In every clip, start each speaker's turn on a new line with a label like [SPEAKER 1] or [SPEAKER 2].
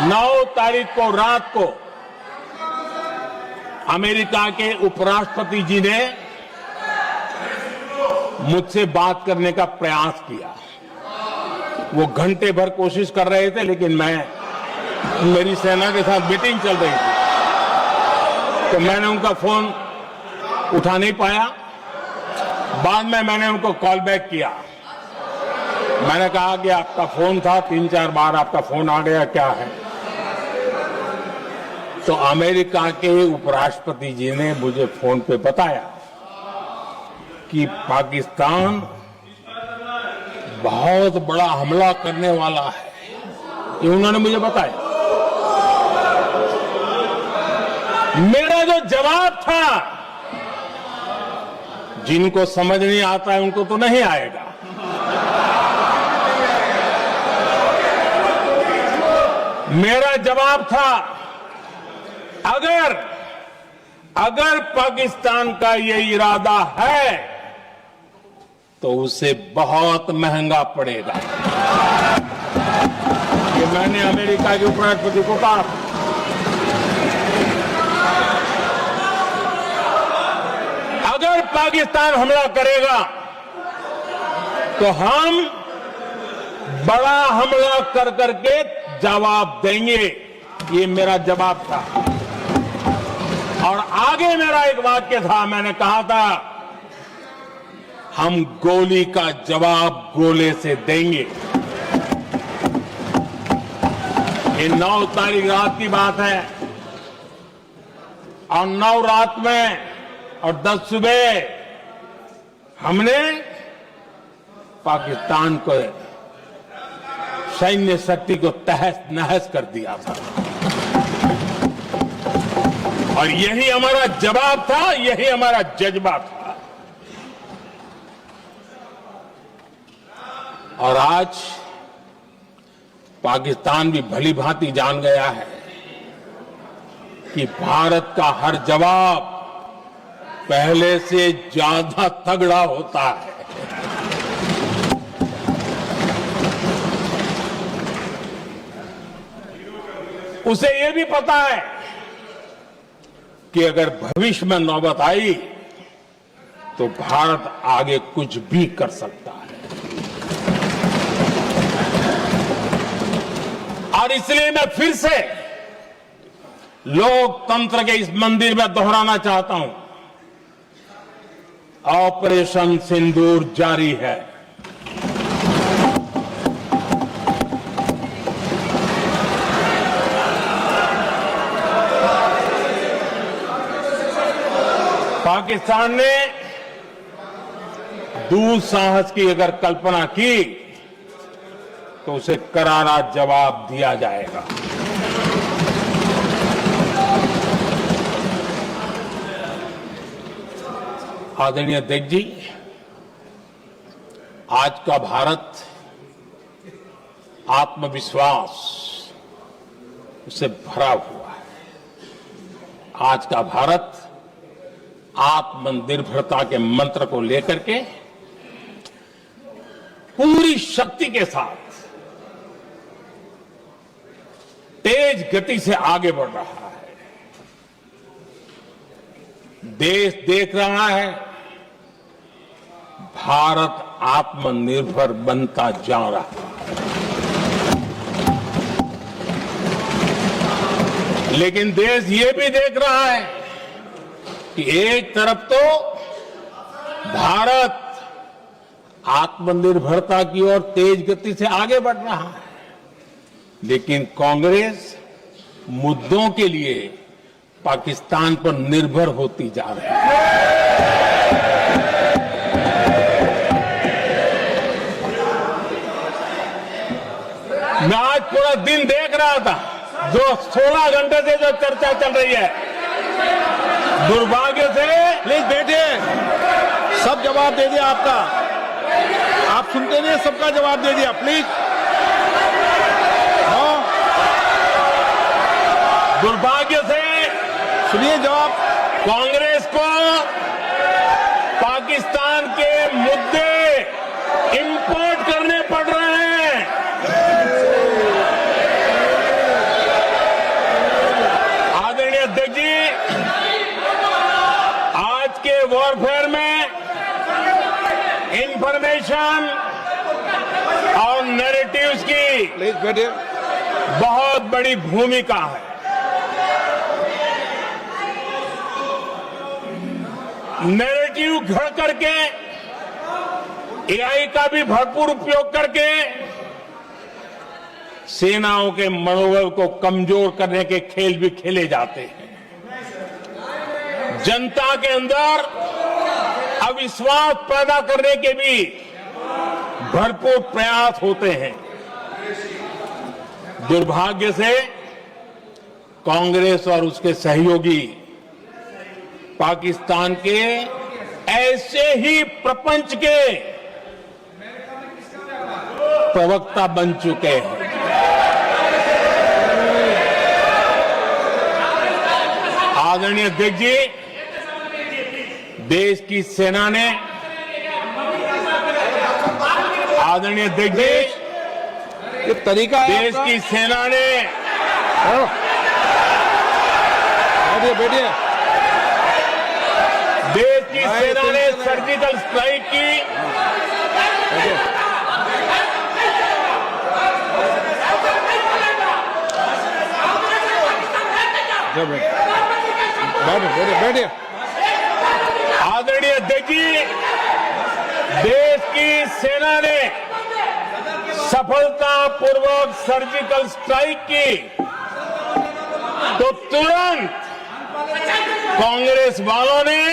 [SPEAKER 1] 9 तारीख को रात को अमेरिका के उपराष्ट्रपति जी ने मुझसे बात करने का प्रयास किया। वो घंटे भर कोशिश कर रहे थे, लेकिन मेरी सेना के साथ मीटिंग चल रही थी, तो मैंने उनका फोन उठा नहीं पाया। बाद में मैंने उनको कॉल बैक किया। मैंने कहा कि आपका फोन था, 3-4 बार आपका फोन आ गया, क्या है? तो अमेरिका के उपराष्ट्रपति जी ने मुझे फोन पे बताया कि पाकिस्तान बहुत बड़ा हमला करने वाला है, ये उन्होंने मुझे बताया। मेरा जो जवाब था, जिनको समझ नहीं आता है उनको तो नहीं आएगा, मेरा जवाब था अगर पाकिस्तान का ये इरादा है तो उसे बहुत महंगा पड़ेगा। ये मैंने अमेरिका के उपराष्ट्रपति को कहा। अगर पाकिस्तान हमला करेगा तो हम बड़ा हमला कर करके जवाब देंगे, ये मेरा जवाब था। और आगे मेरा एक वाक्य था, मैंने कहा था हम गोली का जवाब गोले से देंगे। ये 9 तारीख रात की बात है, और 9 रात में और 10 सुबह हमने पाकिस्तान को सैन्य शक्ति को तहस नहस कर दिया था। और यही हमारा जवाब था, यही हमारा जज्बा था। और आज पाकिस्तान भी भली भांति जान गया है कि भारत का हर जवाब पहले से ज्यादा तगड़ा होता है। उसे यह भी पता है कि अगर भविष्य में नौबत आई तो भारत आगे कुछ भी कर सकता है। और इसलिए मैं फिर से लोकतंत्र के इस मंदिर में दोहराना चाहता हूं, ऑपरेशन सिंदूर जारी है। पाकिस्तान ने दुस्साहस की अगर कल्पना की तो उसे करारा जवाब दिया जाएगा। आदरणीय अध्यक्ष जी, आज का भारत आत्मविश्वास से भरा हुआ है। आज का भारत आत्मनिर्भरता के मंत्र को लेकर के पूरी शक्ति के साथ तेज गति से आगे बढ़ रहा है। देश देख रहा है भारत आत्मनिर्भर बनता जा रहा है। लेकिन देश ये भी देख रहा है कि एक तरफ तो भारत आत्मनिर्भरता की ओर तेज गति से आगे बढ़ रहा है, लेकिन कांग्रेस मुद्दों के लिए पाकिस्तान पर निर्भर होती जा रही है। मैं आज पूरा दिन देख रहा था, जो 16 घंटे से जो चर्चा चल रही है, दुर्भाग्य से।
[SPEAKER 2] प्लीज बैठिए, सब जवाब दे दिया आपका, आप सुनते नहीं, सबका जवाब दे दिया, प्लीज।
[SPEAKER 1] दुर्भाग्य से
[SPEAKER 2] सुनिए जवाब।
[SPEAKER 1] कांग्रेस को पाकिस्तान के मुद्दे इंपोर्ट करने पड़ रहे हैं। इंफॉर्मेशन और नैरेटिव्स की
[SPEAKER 2] प्लीज बैठिए।
[SPEAKER 1] बहुत बड़ी भूमिका है। नैरेटिव घड़ करके एआई का भी भरपूर उपयोग करके सेनाओं के मनोबल को कमजोर करने के खेल भी खेले जाते हैं। जनता के अंदर अविश्वास पैदा करने के भी भरपूर प्रयास होते हैं। दुर्भाग्य से कांग्रेस और उसके सहयोगी पाकिस्तान के ऐसे ही प्रपंच के प्रवक्ता बन चुके हैं। आदरणीय अध्यक्ष जी, देश की सेना ने, आदरणीय अध्यक्ष जी,
[SPEAKER 2] ये तरीका है
[SPEAKER 1] देश की सेना ने,
[SPEAKER 2] बैठिए बैठिए।
[SPEAKER 1] देश की सेना ने सर्जिकल स्ट्राइक की।
[SPEAKER 2] बैठिए बैठिए।
[SPEAKER 1] आदरणीय अध्यक्ष जी, देश की सेना ने सफलतापूर्वक सर्जिकल स्ट्राइक की तो तुरंत कांग्रेस वालों ने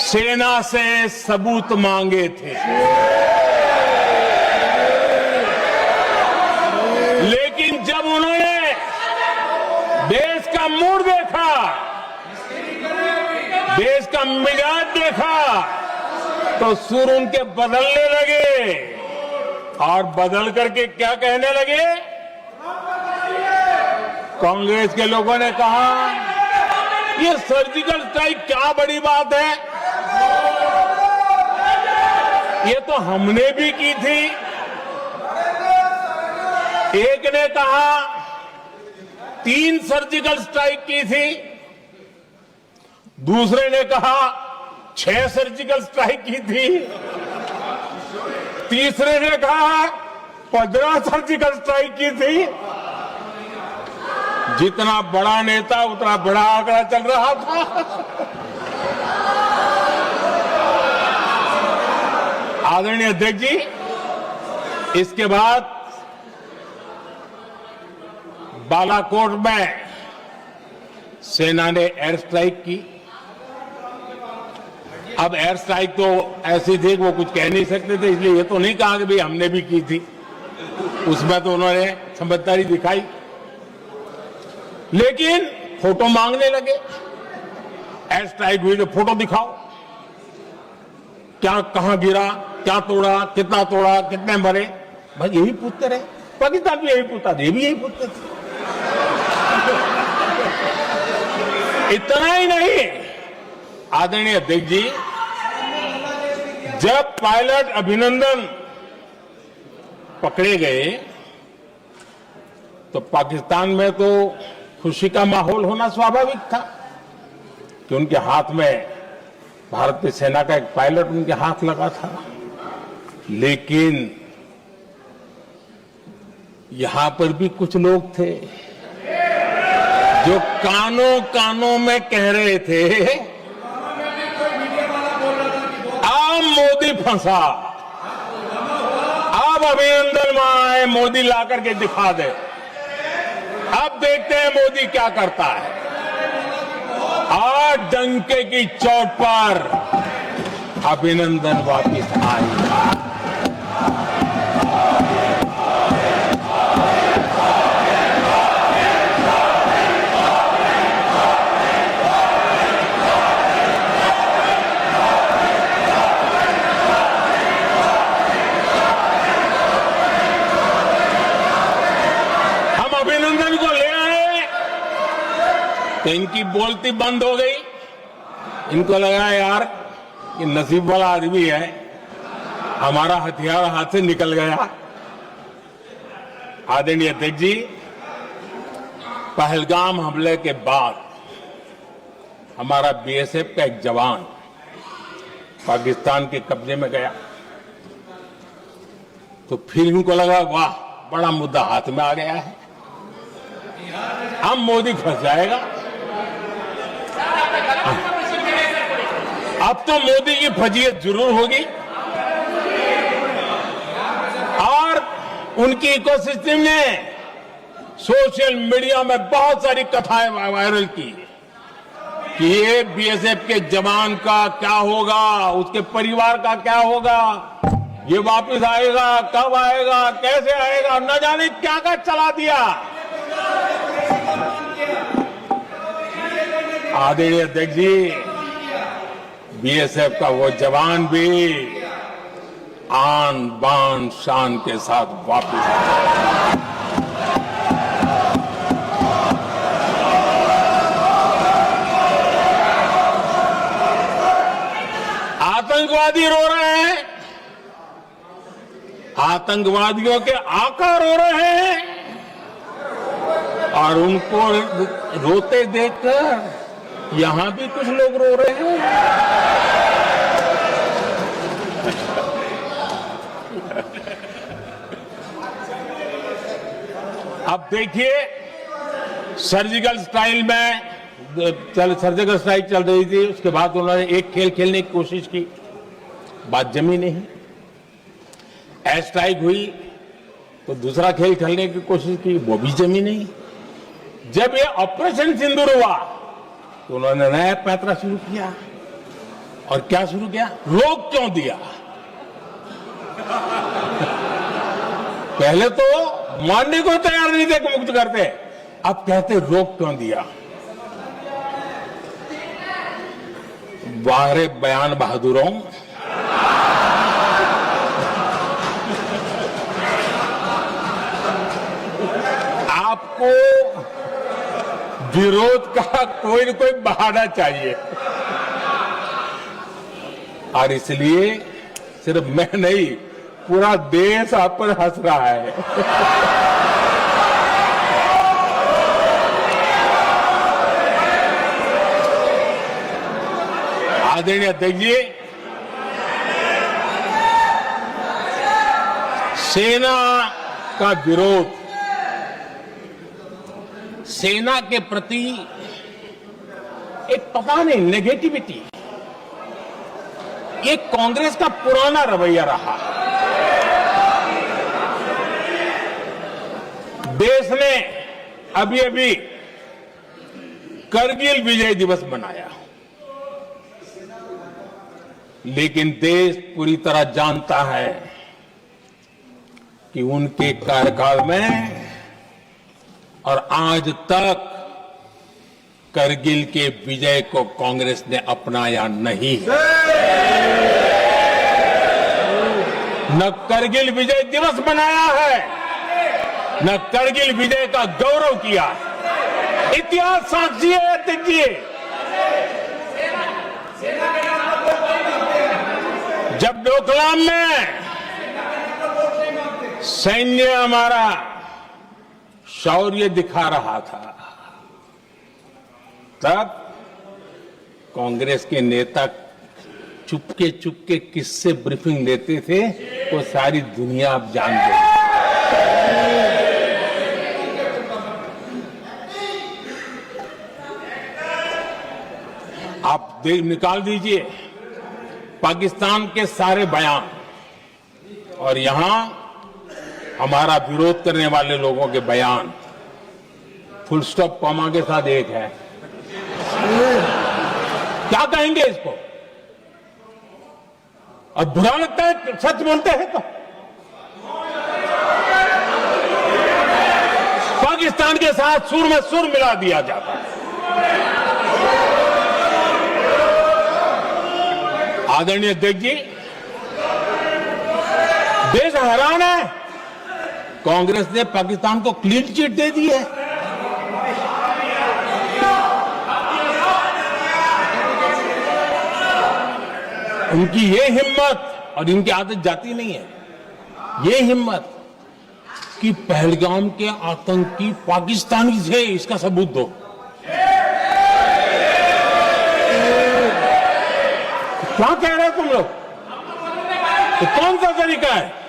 [SPEAKER 1] सेना से सबूत मांगे थे, लेकिन जब उन्होंने देश का मूड देखा, देश का मिजाज देखा, तो सुर उनके बदलने लगे और बदल करके क्या कहने लगे? कांग्रेस के लोगों ने कहा, ये सर्जिकल स्ट्राइक क्या बड़ी बात है, ये तो हमने भी की थी। एक ने कहा 3 सर्जिकल स्ट्राइक की थी, दूसरे ने कहा 6 सर्जिकल स्ट्राइक की थी, तीसरे ने कहा 15 सर्जिकल स्ट्राइक की थी। जितना बड़ा नेता उतना बड़ा आंकड़ा चल रहा था। आदरणीय अध्यक्ष जी, इसके बाद बालाकोट में सेना ने एयर स्ट्राइक की। अब एयर स्ट्राइक तो ऐसी थी कि वो कुछ कह नहीं सकते थे, इसलिए ये तो नहीं कहा कि भाई हमने भी की थी। उसमें तो उन्होंने समझदारी दिखाई, लेकिन फोटो मांगने लगे। एयर स्ट्राइक हुई तो फोटो दिखाओ, क्या कहां गिरा, क्या तोड़ा, कितना तोड़ा, कितने मरे, भाई यही पूछते रहे। पाकिस्तान भी यही पूछता था, ये भी यही पूछते थे। इतना ही नहीं, आदरणीय अध्यक्ष जी, जब पायलट अभिनंदन पकड़े गए तो पाकिस्तान में तो खुशी का माहौल होना स्वाभाविक था कि उनके हाथ में भारतीय सेना का एक पायलट उनके हाथ लगा था। लेकिन यहां पर भी कुछ लोग थे जो कानों कानों में कह रहे थे, अब मोदी फंसा, अब अभिनंदन वहां है, मोदी ला करके दिखा दे। अब देखते हैं मोदी क्या करता है। आज डंके की चोट पर अभिनंदन वापिस आए। अभिनंदन को ले आए तो इनकी बोलती बंद हो गई। इनको लगा यार कि नसीब वाला आदमी है, हमारा हथियार हाथ से निकल गया। आदरणीय अध्यक्ष जी, पहलगाम हमले के बाद हमारा बीएसएफ का एक जवान पाकिस्तान के कब्जे में गया तो फिर इनको लगा वाह बड़ा मुद्दा हाथ में आ गया है, अब मोदी फंस जाएगा। अब तो मोदी की फजीयत जरूर होगी और उनकी इकोसिस्टम ने सोशल मीडिया में बहुत सारी कथाएं वायरल की कि ये बीएसएफ के जवान का क्या होगा, उसके परिवार का क्या होगा, ये वापस आएगा, कब आएगा, कैसे आएगा, न जाने क्या क्या चला दिया। आदरणीय अध्यक्ष जी, बीएसएफ का वो जवान भी आन बान शान के साथ वापस आए। आतंकवादी रो रहे हैं, आतंकवादियों के आका रो रहे हैं और उनको रोते देखकर यहां भी कुछ लोग रो रहे हैं। अब देखिए सर्जिकल स्ट्राइक में सर्जिकल स्ट्राइक चल रही थी, उसके बाद उन्होंने एक खेल खेलने की कोशिश की, बात जमी नहीं। एयर स्ट्राइक हुई तो दूसरा खेल खेलने की कोशिश की, वो भी जमी नहीं। जब ये ऑपरेशन सिंदूर हुआ तो उन्होंने नया पैंतरा शुरू किया और क्या शुरू किया, रोक क्यों दिया। पहले तो मानने को तैयार नहीं थे कि मुक्त करते, अब कहते रोक क्यों दिया। वाह रे बयान बहादुरों, आपको विरोध का कोई न कोई बहाना चाहिए और इसलिए सिर्फ मैं नहीं पूरा देश आप पर हंस रहा है। आदरणीय अध्यक्ष जी, सेना का विरोध, सेना के प्रति एक पता नहीं नेगेटिविटी, ये कांग्रेस का पुराना रवैया रहा। देश ने अभी अभी करगिल विजय दिवस मनाया, लेकिन देश पूरी तरह जानता है कि उनके कार्यकाल में और आज तक करगिल के विजय को कांग्रेस ने अपनाया नहीं। न करगिल विजय दिवस मनाया है, न करगिल विजय का गौरव किया। इतिहास साक्षी है अध्यक्ष जी। जब डोकलाम में सैन्य हमारा शौर्य दिखा रहा था, तब कांग्रेस के नेता चुपके चुपके किससे ब्रीफिंग लेते थे वो सारी दुनिया अब जान गई। आप निकाल दीजिए पाकिस्तान के सारे बयान और यहां हमारा विरोध करने वाले लोगों के बयान, फुल स्टॉप कॉमा के साथ एक है। क्या कहेंगे इसको? और बुरा लगता है सच बोलते हैं तो। पाकिस्तान के साथ सुर में सुर मिला दिया जाता है। आदरणीय अध्यक्ष जी, देश हैरान है, कांग्रेस ने पाकिस्तान को क्लीन चिट दे दी है। उनकी ये हिम्मत, और इनकी आदत जाती नहीं है, ये हिम्मत कि पहलगाम के आतंकी पाकिस्तानी थे, इसका सबूत दो। क्या कह रहे हो तुम लोग? ये कौन सा तरीका है?